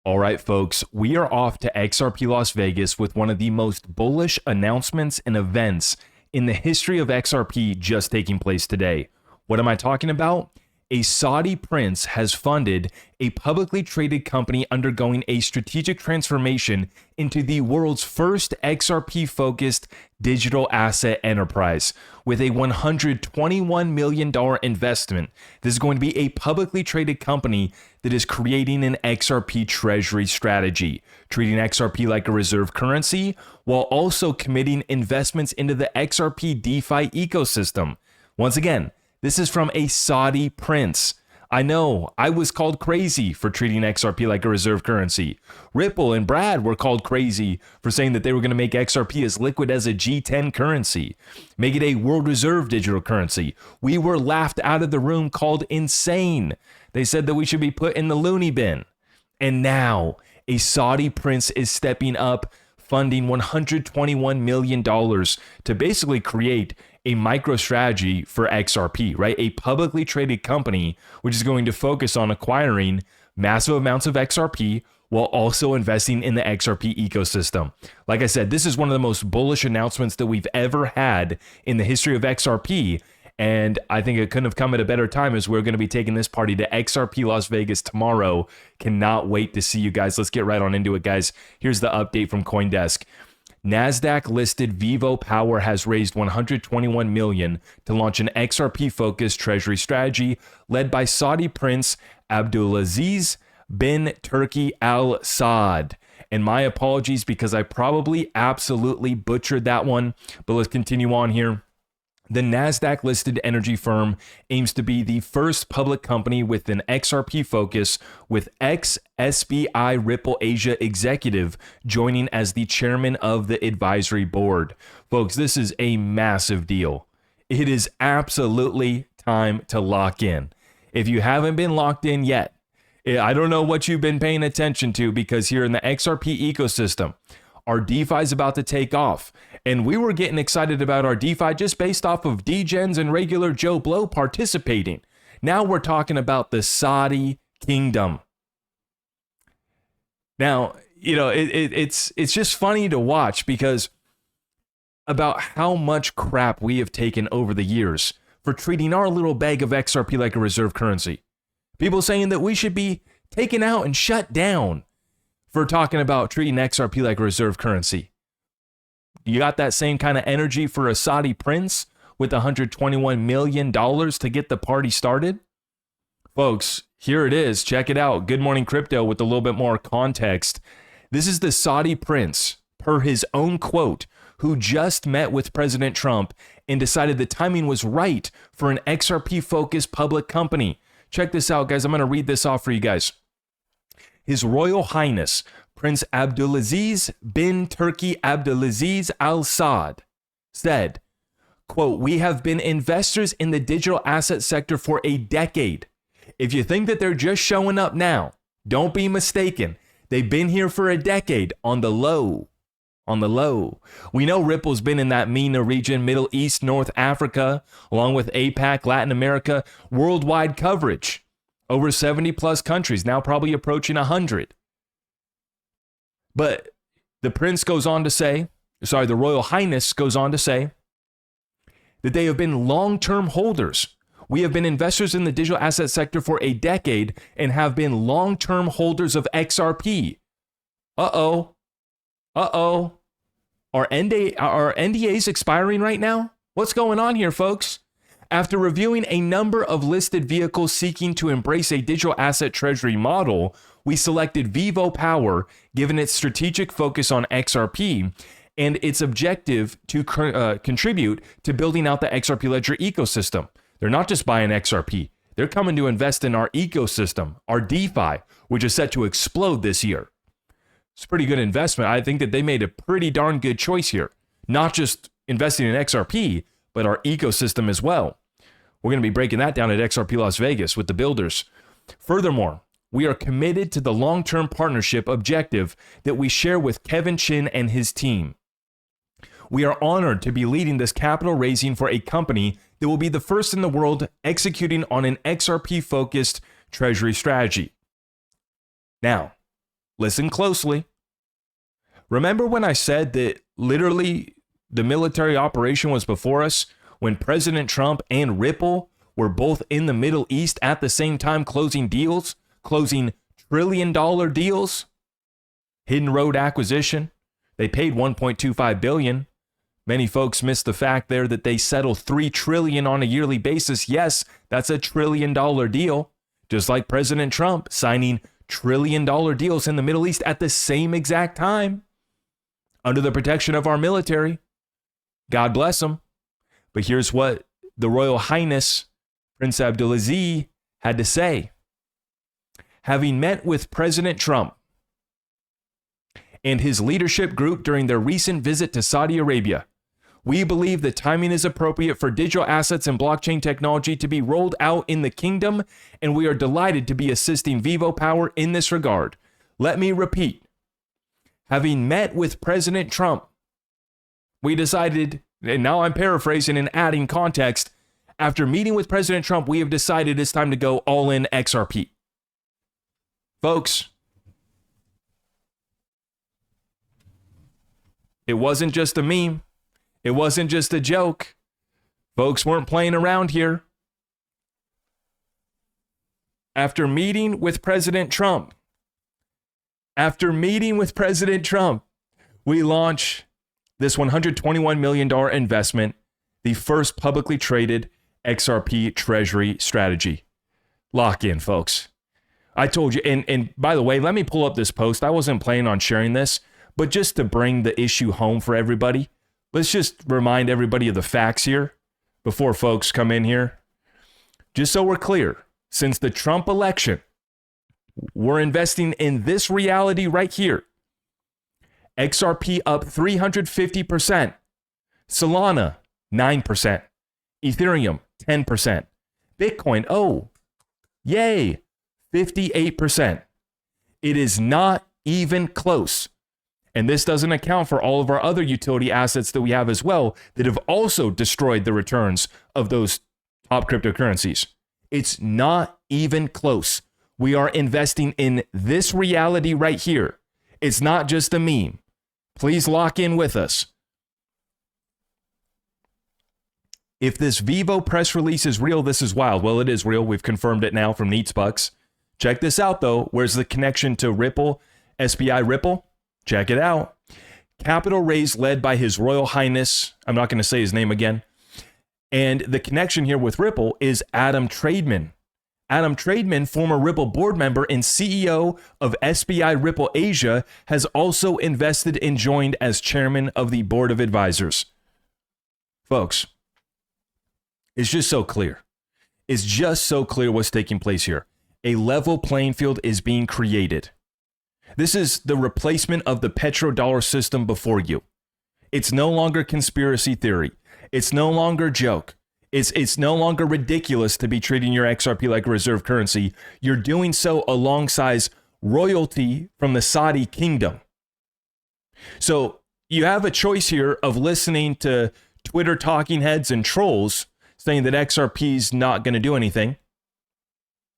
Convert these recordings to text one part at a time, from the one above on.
All right, folks, we are off to XRP Las Vegas with one of the most bullish announcements and events in the history of XRP just taking place today. What am I talking about? A Saudi prince has funded a publicly traded company undergoing a strategic transformation into the world's first XRP-focused digital asset enterprise with a $121 million investment. This is going to be a publicly traded company that is creating an XRP treasury strategy, treating XRP like a reserve currency while also committing investments into the XRP DeFi ecosystem. Once again, this is from a Saudi prince. I know, I was called crazy for treating XRP like a reserve currency. Ripple and Brad were called crazy for saying that they were going to make XRP as liquid as a G10 currency, make it a world reserve digital currency. We were laughed out of the room, called insane. They said that we should be put in the loony bin. And now, a Saudi prince is stepping up, funding $121 million to basically create a micro strategy for XRP, right? A publicly traded company which is going to focus on acquiring massive amounts of XRP while also investing in the XRP ecosystem. Like I said, this is one of the most bullish announcements that we've ever had in the history of XRP. And I think it couldn't have come at a better time as we're going to be taking this party to XRP Las Vegas tomorrow. Cannot wait to see you guys. Let's get right on into it, guys. Here's the update from CoinDesk. NASDAQ listed Vivo Power has raised $121 million to launch an XRP-focused treasury strategy led by Saudi Prince Abdulaziz bin Turki Al Saud. And my apologies because I probably absolutely butchered that one, but let's continue on here. The NASDAQ-listed energy firm aims to be the first public company with an XRP focus, with ex-SBI Ripple Asia executive joining as the chairman of the advisory board. Folks, this is a massive deal. It is absolutely time to lock in. If you haven't been locked in yet, I don't know what you've been paying attention to, because here in the XRP ecosystem, our DeFi is about to take off. And we were getting excited about our DeFi just based off of degens and regular Joe Blow participating. Now we're talking about the Saudi kingdom. Now, you know, it's just funny to watch because about how much crap we have taken over the years for treating our little bag of XRP like a reserve currency. People saying that we should be taken out and shut down for talking about treating XRP like a reserve currency. You got that same kind of energy for a Saudi prince with $121 million to get the party started? Folks, here it is. Check it out. Good Morning Crypto with a little bit more context. This is the Saudi prince, per his own quote, who just met with President Trump and decided the timing was right for an XRP-focused public company. Check this out, guys. I'm going to read this off for you guys. His Royal Highness, Prince Abdulaziz bin Turki Abdulaziz Al Saud, said, quote, "We have been investors in the digital asset sector for a decade. If you think that they're just showing up now, don't be mistaken. They've been here for a decade on the low. On the low. We know Ripple's been in that MENA region, Middle East, North Africa, along with APAC, Latin America, worldwide coverage. Over 70 plus countries, now probably approaching 100. But the prince goes on to say, the Royal Highness goes on to say that they have been long-term holders. We have been investors in the digital asset sector for a decade and have been long-term holders of XRP. Uh-oh. Are NDAs expiring right now? What's going on here, folks? After reviewing a number of listed vehicles seeking to embrace a digital asset treasury model, we selected Vivo Power, given its strategic focus on XRP and its objective to contribute to building out the XRP ledger ecosystem. They're not just buying XRP. They're coming to invest in our ecosystem, our DeFi, which is set to explode this year. It's a pretty good investment. I think that they made a pretty darn good choice here. Not just investing in XRP, but our ecosystem as well. We're going to be breaking that down at XRP Las Vegas with the builders. Furthermore, we are committed to the long-term partnership objective that we share with Kevin Chin and his team. We are honored to be leading this capital raising for a company that will be the first in the world executing on an XRP-focused treasury strategy. Now, Listen closely. Remember when I said that literally the military operation was before us when President Trump and Ripple were both in the Middle East at the same time closing deals, closing trillion-dollar deals? Hidden Road acquisition. They paid $1.25 billion. Many folks miss the fact there that they settle $3 trillion on a yearly basis. Yes, that's a $1 trillion deal. Just like President Trump signing $1 trillion deals in the Middle East at the same exact time under the protection of our military. God bless them. But here's what the Royal Highness Prince Abdulaziz had to say. Having met with President Trump and his leadership group during their recent visit to Saudi Arabia, we believe the timing is appropriate for digital assets and blockchain technology to be rolled out in the kingdom, and we are delighted to be assisting Vivo Power in this regard. Let me repeat. Having met with President Trump, we decided, and now I'm paraphrasing and adding context, after meeting with President Trump, we have decided it's time to go all in XRP. Folks, it wasn't just a meme. It wasn't just a joke. Folks weren't playing around here. After meeting with President Trump, we launch this $121 million investment, the first publicly traded XRP Treasury strategy. Lock in, folks. I told you, and by the way, let me pull up this post. I wasn't planning on sharing this, but just to bring the issue home for everybody, let's just remind everybody of the facts here before folks come in here. Just so we're clear, since the Trump election, we're investing in this reality right here. XRP up 350%, Solana 9%, Ethereum 10%, Bitcoin, oh, yay, 58%. It is not even close. And this doesn't account for all of our other utility assets that we have as well that have also destroyed the returns of those top cryptocurrencies. It's not even close. We are investing in this reality right here. It's not just a meme. Please lock in with us. If this Vivo press release is real, this is wild. Well, it is real. We've confirmed it now from Neatsbucks. Check this out, though. Where's the connection to Ripple, SBI Ripple? Check it out. Capital raise led by His Royal Highness. I'm not going to say his name again. And the connection here with Ripple is Adam Trademan. Adam Trademan, former Ripple board member and CEO of SBI Ripple Asia, has also invested and joined as chairman of the board of advisors. Folks, it's just so clear. It's just so clear what's taking place here. A level playing field is being created. This is the replacement of the petrodollar system before you. It's no longer conspiracy theory. It's no longer joke. It's no longer ridiculous to be treating your XRP like a reserve currency. You're doing so alongside royalty from the Saudi kingdom. So you have a choice here of listening to Twitter talking heads and trolls saying that XRP is not going to do anything.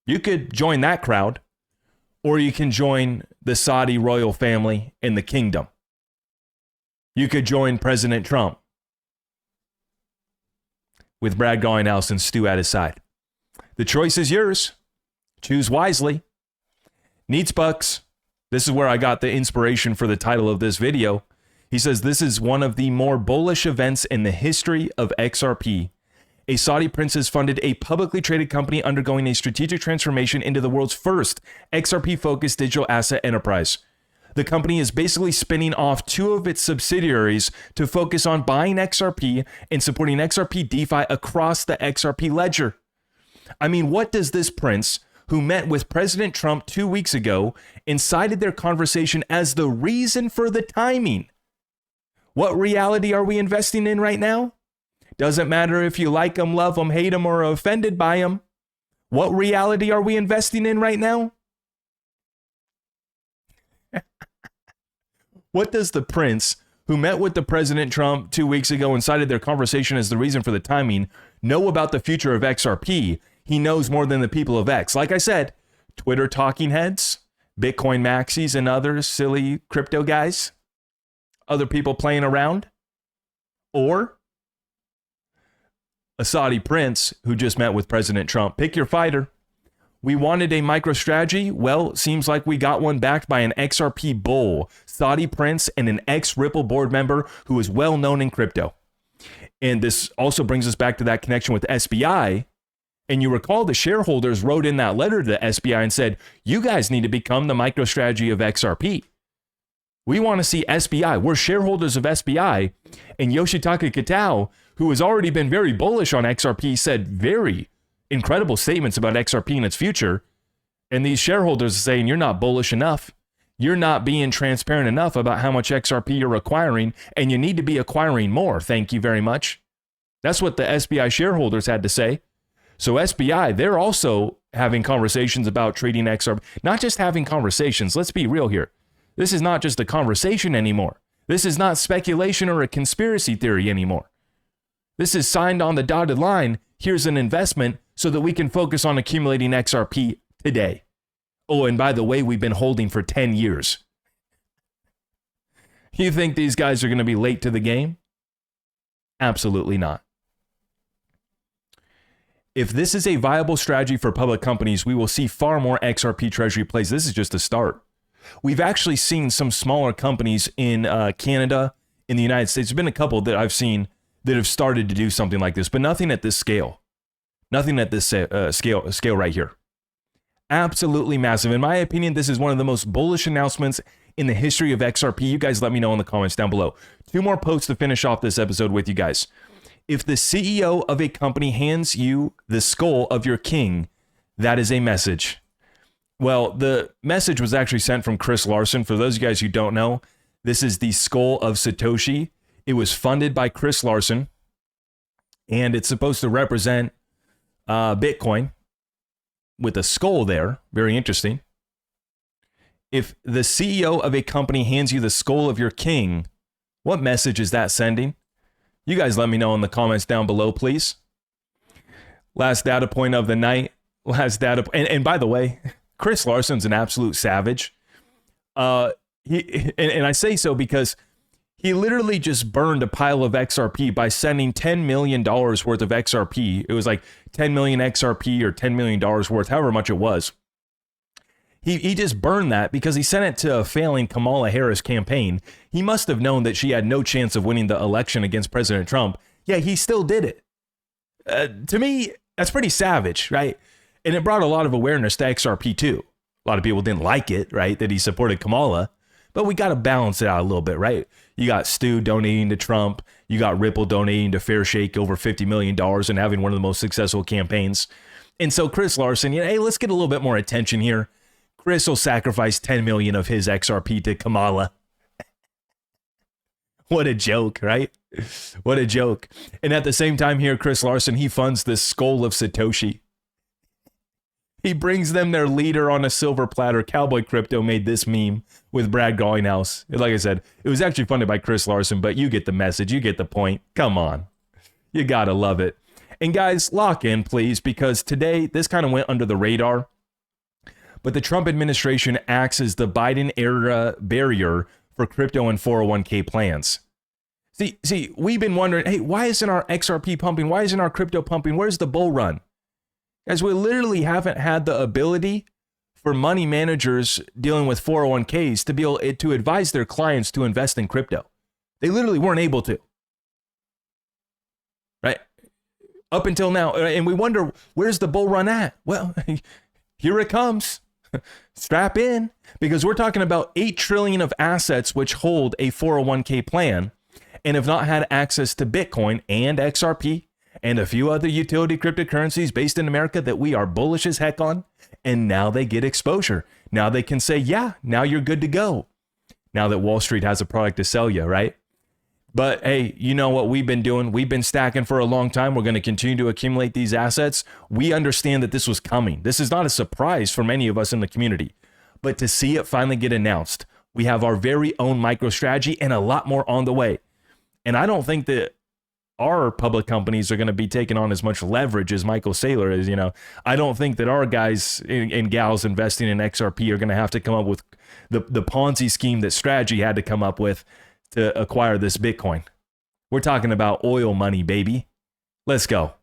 You could join that crowd, or you can join the Saudi royal family in the kingdom. You could join President Trump with Brad Garlinghouse and Stu at his side. The choice is yours. Choose wisely. Neatsbucks. This is where I got the inspiration for the title of this video. He says, this is one of the more bullish events in the history of XRP. A Saudi prince has funded a publicly traded company undergoing a strategic transformation into the world's first XRP-focused digital asset enterprise. The company is basically spinning off two of its subsidiaries to focus on buying XRP and supporting XRP DeFi across the XRP ledger. I mean, what does this prince, who met with President Trump 2 weeks ago and cited their conversation as the reason for the timing? What reality are we investing in right now? Doesn't matter if you like them, love them, hate them, or are offended by them. What reality are we investing in right now? What does the prince, who met with the President Trump 2 weeks ago and cited their conversation as the reason for the timing, know about the future of XRP? He knows more than the people of X. Like I said, Twitter talking heads, Bitcoin maxis and other silly crypto guys, other people playing around, or a Saudi prince who just met with President Trump. Pick your fighter. We wanted a MicroStrategy. Well, seems like we got one backed by an XRP bull, Saudi prince, and an ex-Ripple board member who is well known in crypto. And this also brings us back to that connection with SBI. And you recall the shareholders wrote in that letter to the SBI and said, you guys need to become the MicroStrategy of XRP. We want to see SBI. We're shareholders of SBI. And Yoshitaka Kitao, who has already been very bullish on XRP, said very incredible statements about XRP and its future. And these shareholders are saying, you're not bullish enough. You're not being transparent enough about how much XRP you're acquiring, and you need to be acquiring more. Thank you very much. That's what the SBI shareholders had to say. So SBI, they're also having conversations about trading XRP. Not just having conversations. Let's be real here. This is not just a conversation anymore. This is not speculation or a conspiracy theory anymore. This is signed on the dotted line. Here's an investment so that we can focus on accumulating XRP today. Oh, and by the way, we've been holding for 10 years. You think these guys are going to be late to the game? Absolutely not. If this is a viable strategy for public companies, we will see far more XRP treasury plays. This is just a start. We've actually seen some smaller companies in Canada, in the United States. There's been a couple that I've seen that have started to do something like this, but nothing at this scale. Nothing at this scale right here. Absolutely massive. In my opinion, this is one of the most bullish announcements in the history of XRP. You guys let me know in the comments down below. 2 more posts to finish off this episode with you guys. If the CEO of a company hands you the skull of your king, that is a message. Well, the message was actually sent from Chris Larson. For those of you guys who don't know, this is the skull of Satoshi. It was funded by Chris Larson, and it's supposed to represent Bitcoin with a skull there. Very interesting. If the CEO of a company hands you the skull of your king, what message is that sending? You guys let me know in the comments down below, please. Last data point of the night. And by the way, Chris Larson's an absolute savage. And I say so because he literally just burned a pile of XRP by sending $10 million worth of XRP. It was like 10 million XRP or $10 million worth, however much it was. He just burned that because he sent it to a failing Kamala Harris campaign. He must have known that she had no chance of winning the election against President Trump. Yeah, he still did it. To me, that's pretty savage, right? And it brought a lot of awareness to XRP too. A lot of people didn't like it, right, that he supported Kamala. But we got to balance it out a little bit, right? You got Stu donating to Trump. You got Ripple donating to Fairshake over $50 million and having one of the most successful campaigns. And so Chris Larson, hey, let's get a little bit more attention here. Chris will sacrifice 10 million of his XRP to Kamala. What a joke, right? What a joke. And at the same time here, Chris Larson, he funds the skull of Satoshi. He brings them their leader on a silver platter. Cowboy Crypto made this meme with Brad Garlinghouse. Like I said, it was actually funded by Chris Larson, but you get the message. You get the point. Come on. You gotta love it. And guys, lock in, please, because today this kind of went under the radar. But the Trump administration acts as the Biden era barrier for crypto and 401k plans. See, we've been wondering, hey, why isn't our XRP pumping? Why isn't our crypto pumping? Where's the bull run? Guys, we literally haven't had the ability for money managers dealing with 401ks to be able to advise their clients to invest in crypto. They literally weren't able to. Right? Up until now. And we wonder, where's the bull run at? Well, here it comes. Strap in, because we're talking about 8 trillion of assets which hold a 401k plan and have not had access to Bitcoin and XRP and a few other utility cryptocurrencies based in America that we are bullish as heck on. And now they get exposure. Now they can say, yeah, now you're good to go. Now that Wall Street has a product to sell you, right? But hey, you know what we've been doing? We've been stacking for a long time. We're going to continue to accumulate these assets. We understand that this was coming. This is not a surprise for many of us in the community. But to see it finally get announced, we have our very own MicroStrategy and a lot more on the way. And I don't think that our public companies are going to be taking on as much leverage as Michael Saylor is. I don't think that our guys and gals investing in XRP are going to have to come up with the Ponzi scheme that Strategy had to come up with to acquire this Bitcoin. We're talking about oil money, baby. Let's go.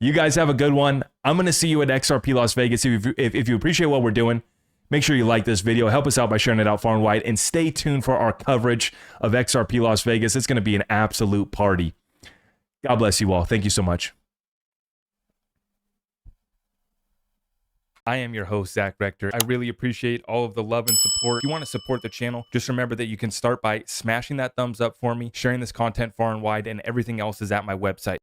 You guys have a good one. I'm going to see you at XRP Las Vegas. If you appreciate what we're doing, make sure you like this video. Help us out by sharing it out far and wide. And stay tuned for our coverage of XRP Las Vegas. It's going to be an absolute party. God bless you all. Thank you so much. I am your host, Zach Rector. I really appreciate all of the love and support. If you want to support the channel, just remember that you can start by smashing that thumbs up for me, sharing this content far and wide, and everything else is at my website.